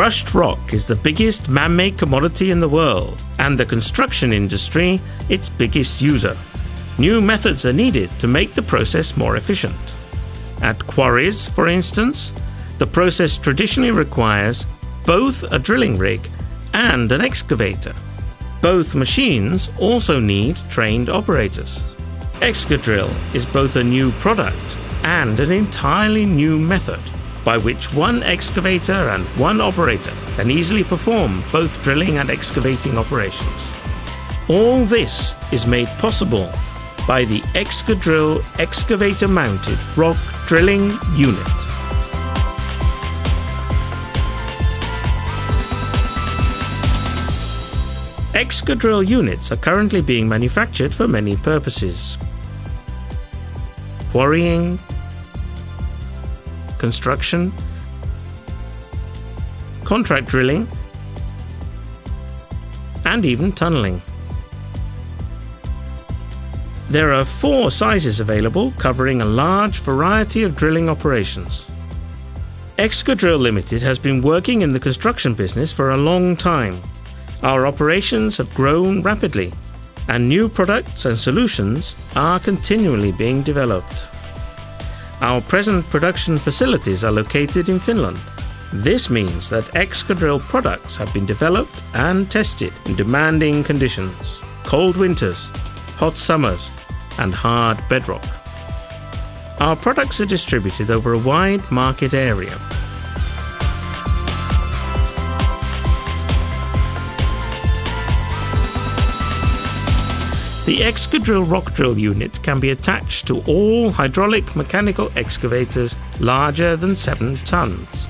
Crushed rock is the biggest man-made commodity in the world, and the construction industry its biggest user. New methods are needed to make the process more efficient. At quarries, for instance, the process traditionally requires both a drilling rig and an excavator. Both machines also need trained operators. ExcaDrill is both a new product and an entirely new method by which one excavator and one operator can easily perform both drilling and excavating operations. All this is made possible by the ExcaDrill excavator-mounted rock drilling unit. ExcaDrill units are currently being manufactured for many purposes: quarrying, construction, contract drilling, and even tunneling. There are 4 sizes available, covering a large variety of drilling operations. ExcaDrill Limited has been working in the construction business for a long time. Our operations have grown rapidly, and new products and solutions are continually being developed. Our present production facilities are located in Finland. This means that ExcaDrill products have been developed and tested in demanding conditions: cold winters, hot summers, and hard bedrock. Our products are distributed over a wide market area. The ExcaDrill rock drill unit can be attached to all hydraulic mechanical excavators larger than 7 tons.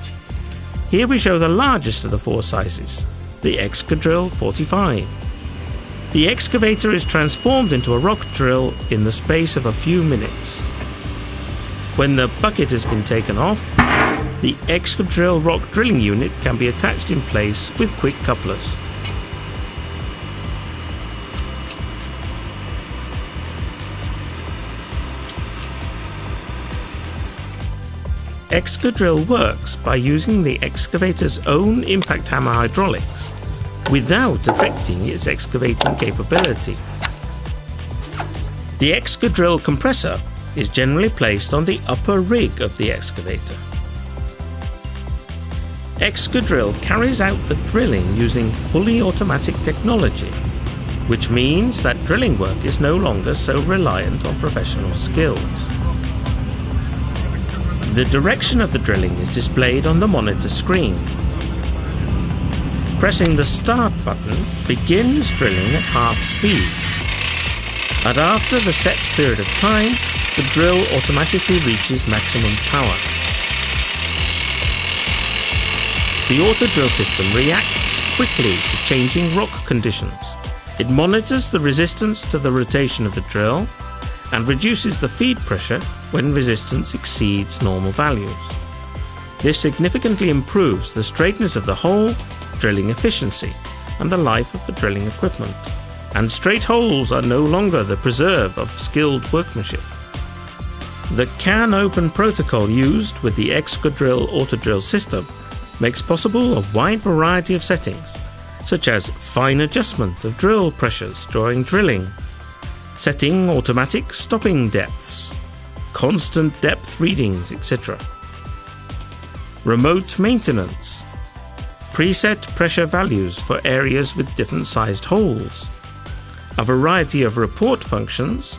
Here we show the largest of the 4 sizes, the ExcaDrill 45. The excavator is transformed into a rock drill in the space of a few minutes. When the bucket has been taken off, the ExcaDrill rock drilling unit can be attached in place with quick couplers. ExcaDrill works by using the excavator's own impact hammer hydraulics without affecting its excavating capability. The ExcaDrill compressor is generally placed on the upper rig of the excavator. ExcaDrill carries out the drilling using fully automatic technology, which means that drilling work is no longer so reliant on professional skills. The direction of the drilling is displayed on the monitor screen. Pressing the start button begins drilling at half speed, and after the set period of time, the drill automatically reaches maximum power. The auto drill system reacts quickly to changing rock conditions. It monitors the resistance to the rotation of the drill and reduces the feed pressure when resistance exceeds normal values. This significantly improves the straightness of the hole, drilling efficiency, and the life of the drilling equipment. And straight holes are no longer the preserve of skilled workmanship. The can open protocol used with the ExcaDrill auto drill system makes possible a wide variety of settings, such as fine adjustment of drill pressures during drilling, setting automatic stopping depths, constant depth readings, etc. Remote maintenance, preset pressure values for areas with different sized holes, a variety of report functions.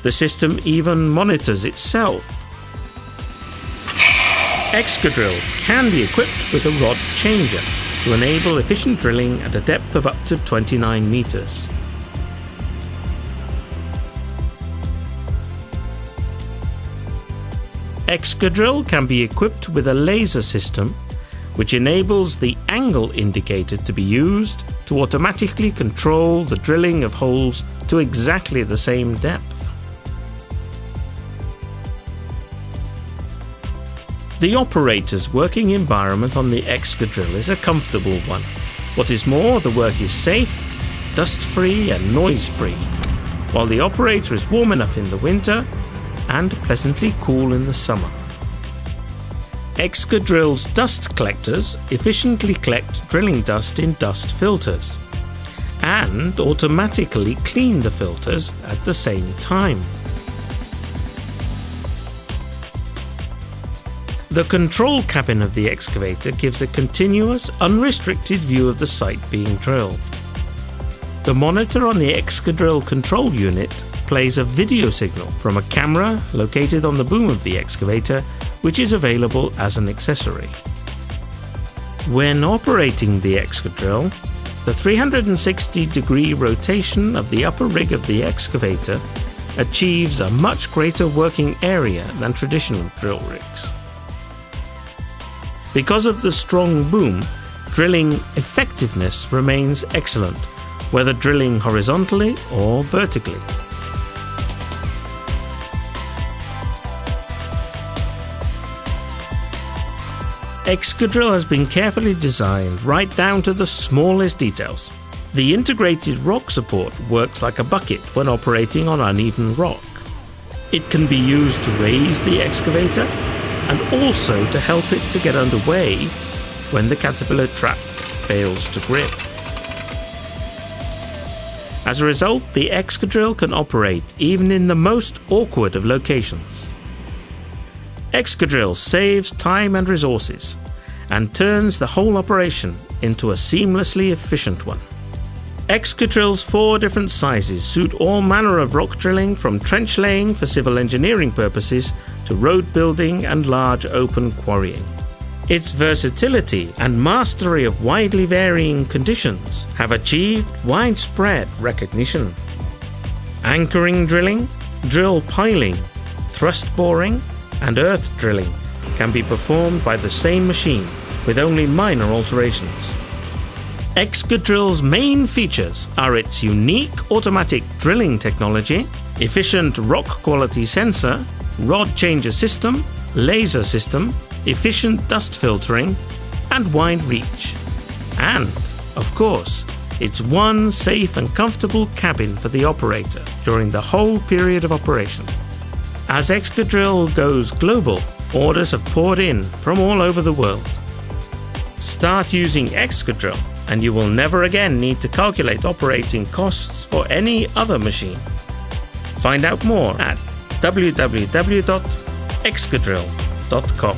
The system even monitors itself. ExcaDrill can be equipped with a rod changer to enable efficient drilling at a depth of up to 29 meters. ExcaDrill can be equipped with a laser system which enables the angle indicator to be used to automatically control the drilling of holes to exactly the same depth. The operator's working environment on the ExcaDrill is a comfortable one. What is more, the work is safe, dust-free and noise-free, while the operator is warm enough in the winter and pleasantly cool in the summer. ExcaDrill's dust collectors efficiently collect drilling dust in dust filters and automatically clean the filters at the same time. The control cabin of the excavator gives a continuous, unrestricted view of the site being drilled. The monitor on the ExcaDrill control unit plays a video signal from a camera located on the boom of the excavator, which is available as an accessory. When operating the ExcaDrill, the 360-degree rotation of the upper rig of the excavator achieves a much greater working area than traditional drill rigs. Because of the strong boom, drilling effectiveness remains excellent, whether drilling horizontally or vertically. ExcaDrill has been carefully designed right down to the smallest details. The integrated rock support works like a bucket when operating on uneven rock. It can be used to raise the excavator and also to help it to get underway when the caterpillar trap fails to grip. As a result, the ExcaDrill can operate even in the most awkward of locations. ExcaDrill saves time and resources and turns the whole operation into a seamlessly efficient one. ExcaDrill's 4 different sizes suit all manner of rock drilling, from trench laying for civil engineering purposes to road building and large open quarrying. Its versatility and mastery of widely varying conditions have achieved widespread recognition. Anchoring drilling, drill piling, thrust boring, and earth drilling can be performed by the same machine with only minor alterations. ExcaDrill's main features are its unique automatic drilling technology, efficient rock quality sensor, rod changer system, laser system, efficient dust filtering, and wide reach. And, of course, it's one safe and comfortable cabin for the operator during the whole period of operation. As ExcaDrill goes global, orders have poured in from all over the world. Start using ExcaDrill and you will never again need to calculate operating costs for any other machine. Find out more at www.excadrill.com.